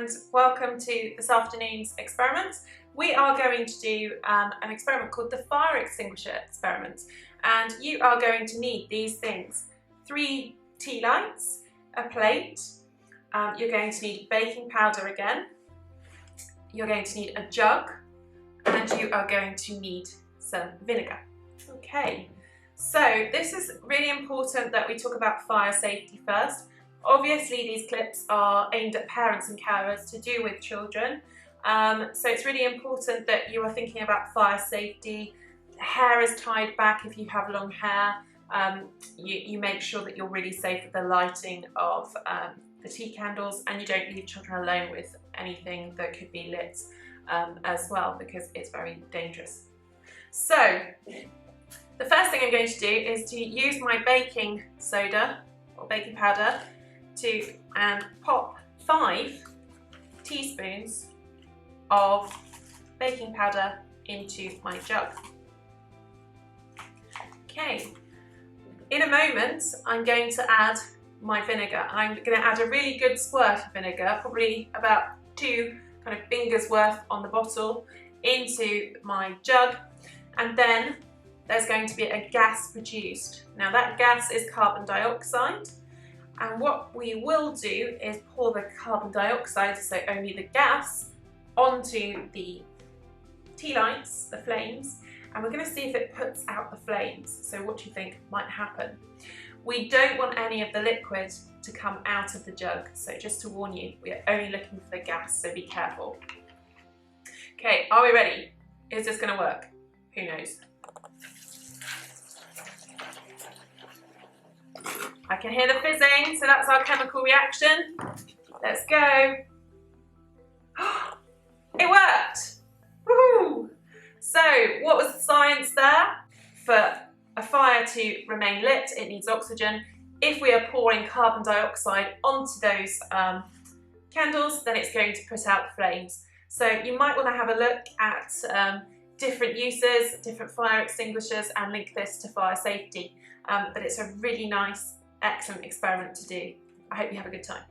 and welcome to this afternoon's experiment. We are going to do an experiment called the fire extinguisher experiment, and you are going to need these things: 3 tea lights, a plate, you're going to need baking powder again, you're going to need a jug, and you are going to need some vinegar. Okay, so this is really important that we talk about fire safety first. Obviously these clips are aimed at parents and carers to do with children, so it's really important that you are thinking about fire safety. Hair is tied back if you have long hair. You make sure that you're really safe with the lighting of the tea candles, and you don't leave children alone with anything that could be lit as well, because it's very dangerous. So the first thing I'm going to do is to use my baking soda or baking powder and pop 5 teaspoons of baking powder into my jug. Okay, in a moment I'm going to add my vinegar. I'm going to add a really good squirt of vinegar, probably about 2 kind of fingers worth on the bottle, into my jug, and then there's going to be a gas produced. Now that gas is carbon dioxide, and what we will do is pour the carbon dioxide, so only the gas, onto the tea lights, the flames, and we're going to see if it puts out the flames. So what do you think might happen? We don't want any of the liquid to come out of the jug, so just to warn you, we're only looking for the gas, so be careful. Okay, are we ready? Is this going to work? Who knows? I can hear the fizzing, so that's our chemical reaction. Let's go. It worked! Woohoo! So, what was the science there? For a fire to remain lit, it needs oxygen. If we are pouring carbon dioxide onto those candles, then it's going to put out the flames. So you might want to have a look at different uses, different fire extinguishers, and link this to fire safety. But it's a really nice, excellent experiment to do. I hope you have a good time.